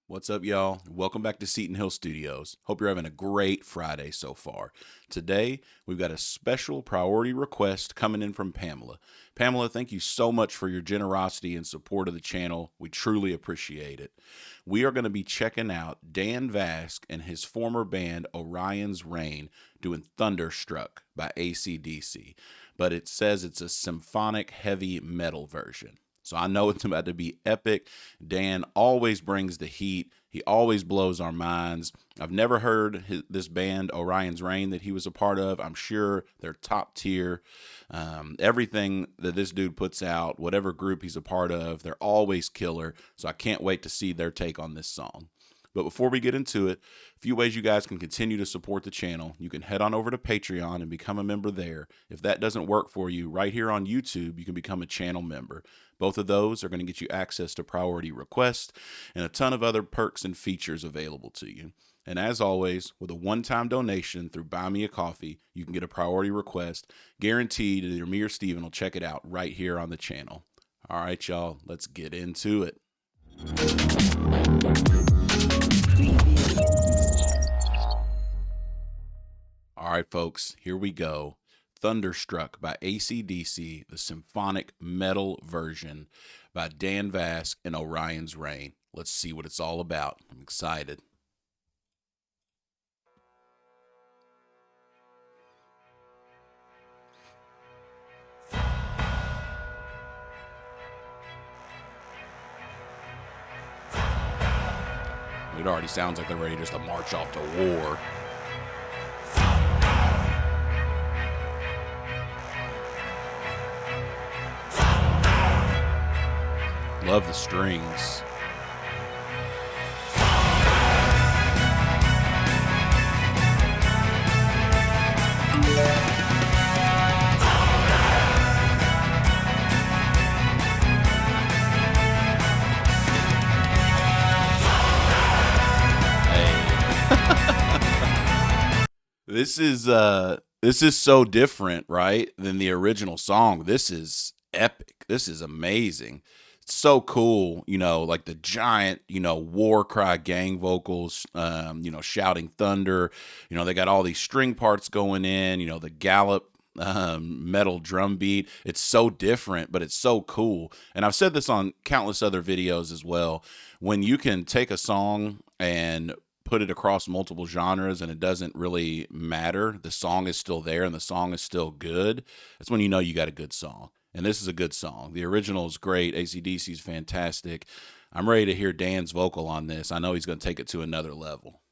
What's up, y'all? Welcome back to Seton Hill Studios. Hope you're having a great Friday so far. Today, we've got a special priority request coming in from Pamela. Pamela, thank you so much for your generosity and support of the channel. We truly appreciate it. We are going to be checking out Dan Vasc and his former band Orion's Reign doing Thunderstruck by AC/DC, but it says it's a symphonic heavy metal version. So I know it's about to be epic. Dan always brings the heat. He always blows our minds. I've never heard this band, Orion's Reign, that he was a part of. I'm sure they're top tier. Everything that this dude puts out, whatever group he's a part of, they're always killer. So I can't wait to see their take on this song. But before we get into it, a few ways you guys can continue to support the channel. You can head on over to Patreon and become a member there. If that doesn't work for you, right here on YouTube, you can become a channel member. Both of those are going to get you access to priority requests and a ton of other perks and features available to you. And as always, with a one-time donation through Buy Me a Coffee, you can get a priority request. Guaranteed either me or Steven will check it out right here on the channel. All right, y'all, let's get into it. All right, folks, here we go. Thunderstruck by AC/DC, the symphonic metal version by Dan Vasc and Orion's Reign. Let's see what it's all about. I'm excited. It already sounds like they're ready just to march off to war. Love the strings. This is so different, right, than the original song. This is epic. This is amazing. It's so cool, you know, like the giant, war cry gang vocals, shouting thunder. They got all these string parts going in, the gallop metal drum beat. It's so different, but it's so cool. And I've said this on countless other videos as well. When you can take a song and put it across multiple genres and it doesn't really matter, the song is still there and the song is still good, that's when you know you got a good song. And this is a good song. The original is great. AC/DC is fantastic. I'm ready to hear Dan's vocal on this. I know he's going to take it to another level.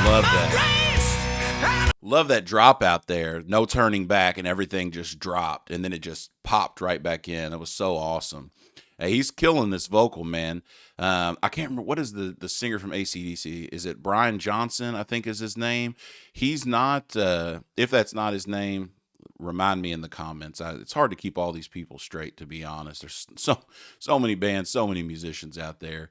Love that. Love that drop out there. No turning back and everything just dropped and then it just popped right back in. It was so awesome. Hey, he's killing this vocal, man. I can't remember, what is the singer from AC/DC? Is it Brian Johnson, I think is his name? He's not, if that's not his name, remind me in the comments. It's hard to keep all these people straight, to be honest. There's so many bands, so many musicians out there.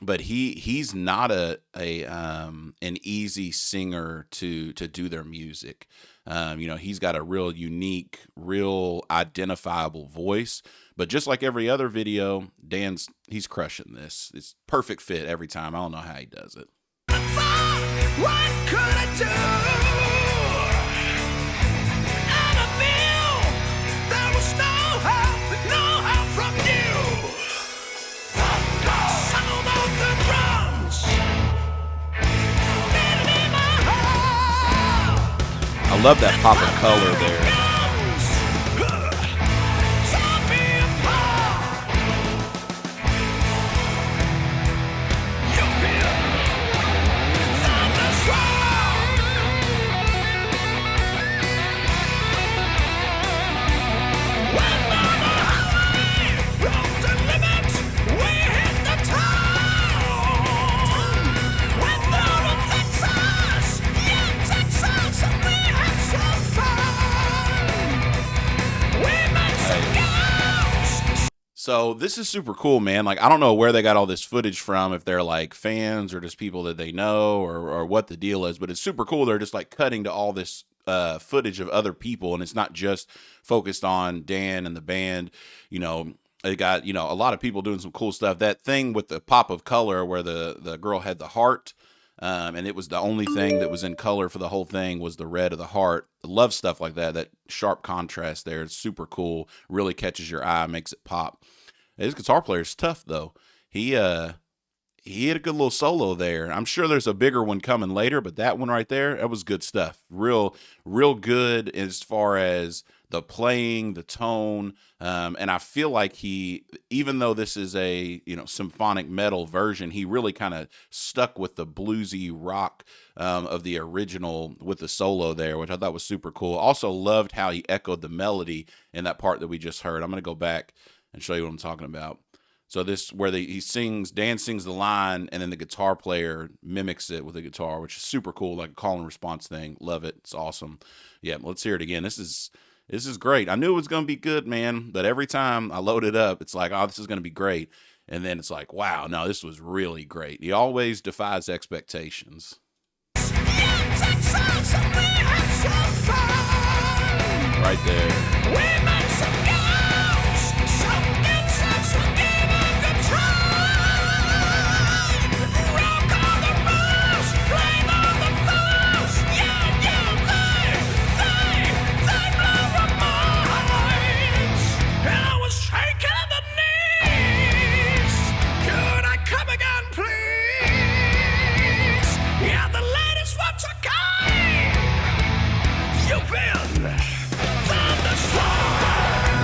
But he's not an easy singer to do their music. He's got a real unique, real identifiable voice. But just like every other video, he's crushing this. It's perfect fit every time. I don't know how he does it. What could I do? I love that pop of color there. So this is super cool, man. Like, I don't know where they got all this footage from, if they're like fans or just people that they know, or what the deal is, but it's super cool. They're just like cutting to all this footage of other people, and it's not just focused on Dan and the band. You know, they got, a lot of people doing some cool stuff. That thing with the pop of color where the girl had the heart, and it was the only thing that was in color for the whole thing was the red of the heart. I love stuff like that. That sharp contrast there. It's super cool. Really catches your eye, makes it pop. His guitar player is tough though. He had a good little solo there. I'm sure there's a bigger one coming later, but that one right there, that was good stuff. Real good as far as the playing, the tone, and I feel like even though this is a symphonic metal version, he really kind of stuck with the bluesy rock of the original with the solo there, which I thought was super cool. Also loved how he echoed the melody in that part that we just heard. I'm gonna go back and show you what I'm talking about. So this where Dan sings the line, and then the guitar player mimics it with the guitar, which is super cool, like a call and response thing. Love it. It's awesome. Yeah, let's hear it again. This is great. I knew it was gonna be good, man, but every time I load it up, it's like, oh, this is gonna be great. And then it's like, wow, no, this was really great. He always defies expectations. Right there.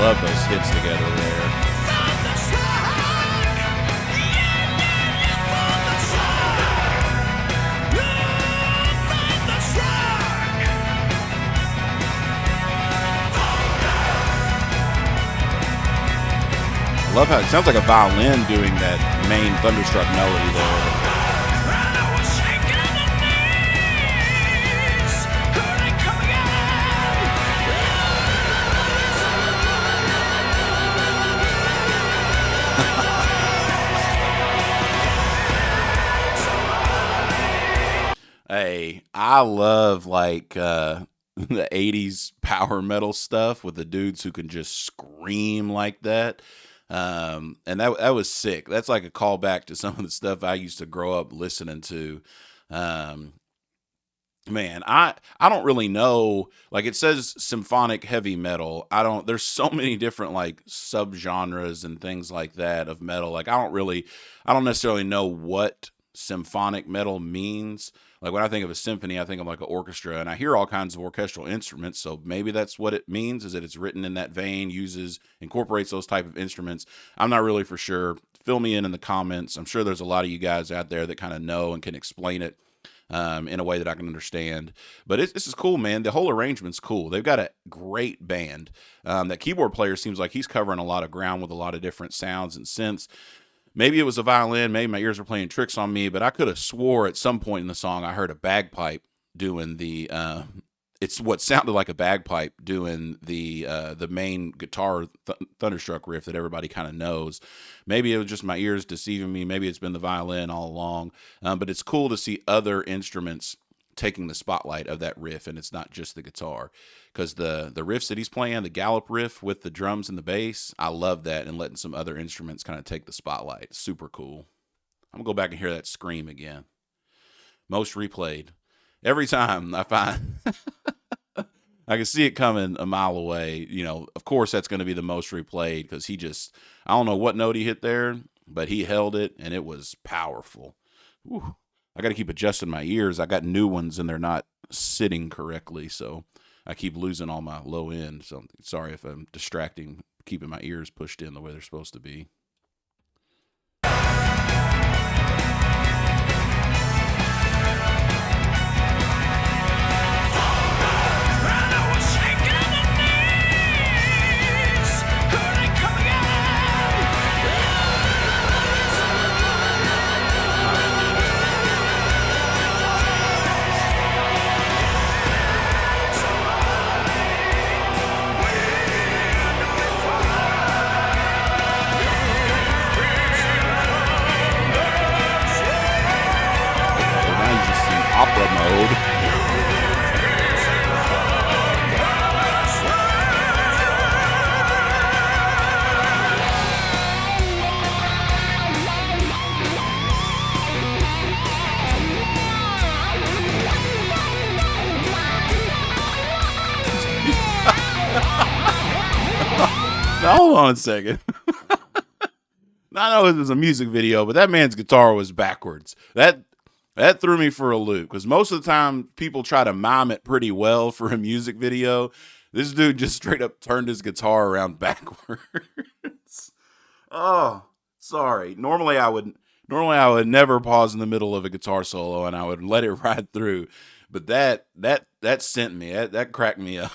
Love those hits together there. Love how it sounds like a violin doing that main Thunderstruck melody there. Hey, I love like the 80s power metal stuff with the dudes who can just scream like that. And that was sick. That's like a callback to some of the stuff I used to grow up listening to. Man, I don't really know. Like, it says symphonic heavy metal. There's so many different like subgenres and things like that of metal. Like, I don't necessarily know what symphonic metal means. Like, when I think of a symphony, I think of like an orchestra, and I hear all kinds of orchestral instruments. So maybe that's what it means, is that it's written in that vein, incorporates those type of instruments. I'm not really for sure. Fill me in the comments. I'm sure there's a lot of you guys out there that kind of know and can explain it in a way that I can understand. But this is cool, man. The whole arrangement's cool. They've got a great band. That keyboard player seems like he's covering a lot of ground with a lot of different sounds and synths. Maybe it was a violin. Maybe my ears were playing tricks on me, but I could have swore at some point in the song I heard a bagpipe doing the. It's what sounded like a bagpipe doing the main guitar Thunderstruck riff that everybody kind of knows. Maybe it was just my ears deceiving me. Maybe it's been the violin all along. But it's cool to see other instruments taking the spotlight of that riff, and it's not just the guitar. Because the riffs that he's playing, the gallop riff with the drums and the bass, I love that, and letting some other instruments kind of take the spotlight. Super cool. I'm going to go back and hear that scream again. Most replayed. Every time I find... I can see it coming a mile away. Of course, that's going to be the most replayed, because I don't know what note he hit there, but he held it, and it was powerful. Whew. I got to keep adjusting my ears. I got new ones, and they're not sitting correctly, so I keep losing all my low end. So sorry if I'm distracting, keeping my ears pushed in the way they're supposed to be. Now, hold on a second. I know it was a music video, but that man's guitar was backwards. That threw me for a loop because most of the time people try to mime it pretty well for a music video. This dude just straight up turned his guitar around backwards. Oh, sorry. Normally I would never pause in the middle of a guitar solo and I would let it ride through. But that sent me. That cracked me up.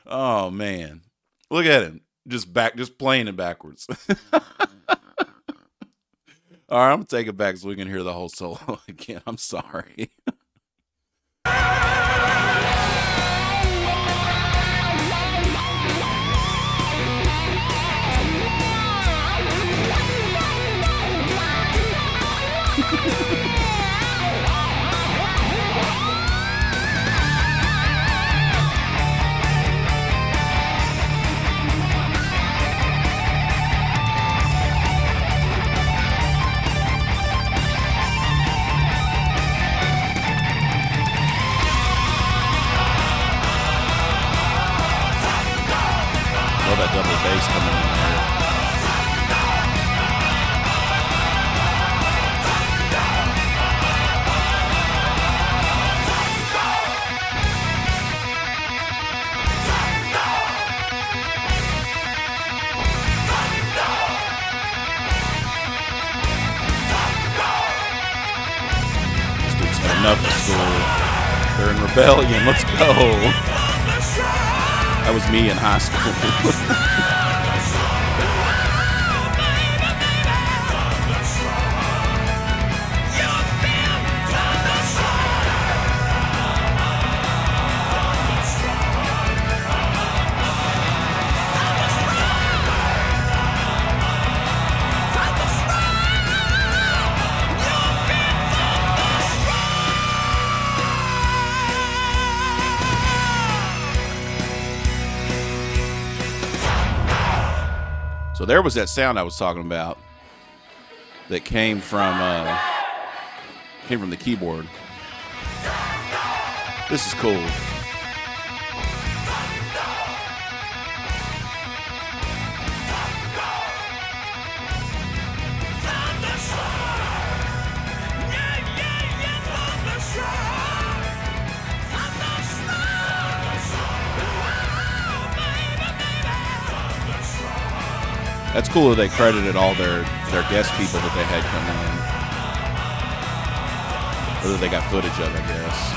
Oh man. Look at him. Just playing it backwards. All right, I'm gonna take it back so we can hear the whole solo again. I'm sorry. Love that double bass coming in there. This dude's had enough of school. They're in rebellion. Let's go. That was me in high school. So there was that sound I was talking about that came from the keyboard. This is cool. That's cool that they credited all their guest people that they had come in. Or that they got footage of, I guess.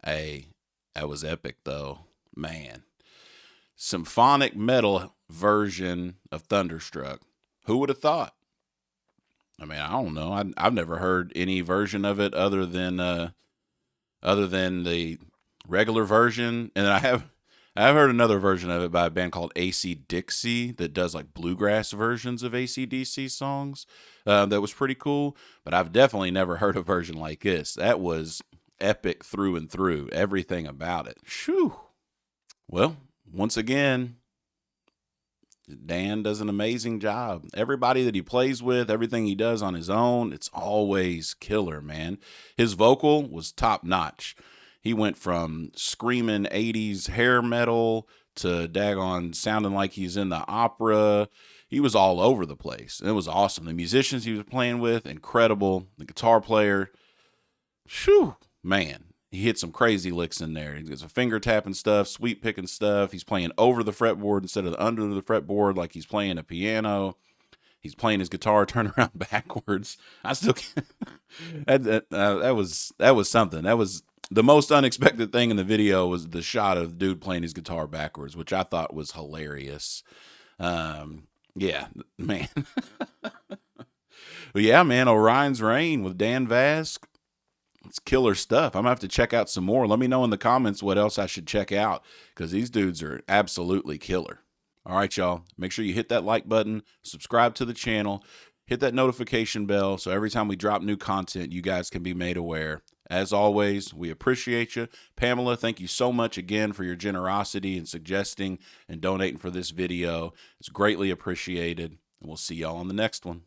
Hey, that was epic though. Man. Symphonic metal version of Thunderstruck. Who would have thought? I mean, I don't know. I've never heard any version of it other than the regular version, and I have heard another version of it by a band called AC Dixie that does like bluegrass versions of AC/DC songs. That was pretty cool, but I've definitely never heard a version like this. That was epic through and through, everything about it. Shoo. Well, once again, Dan does an amazing job. Everybody that he plays with, everything he does on his own, it's always killer, man. His vocal was top notch. He went from screaming 80s hair metal to daggone sounding like he's in the opera. He was all over the place. It was awesome. The musicians he was playing with, incredible. The guitar player, shoo, man. He hit some crazy licks in there. He gets a finger tapping stuff, sweep picking stuff. He's playing over the fretboard instead of under the fretboard like he's playing a piano. He's playing his guitar turned around backwards. I still can't. That was something. That was the most unexpected thing in the video was the shot of the dude playing his guitar backwards, which I thought was hilarious. Yeah, man. But yeah, man, Orion's Reign with Dan Vasc. It's killer stuff. I'm going to have to check out some more. Let me know in the comments what else I should check out because these dudes are absolutely killer. All right, y'all. Make sure you hit that like button, subscribe to the channel, hit that notification bell so every time we drop new content, you guys can be made aware. As always, we appreciate you. Pamela, thank you so much again for your generosity and suggesting and donating for this video. It's greatly appreciated, and we'll see y'all on the next one.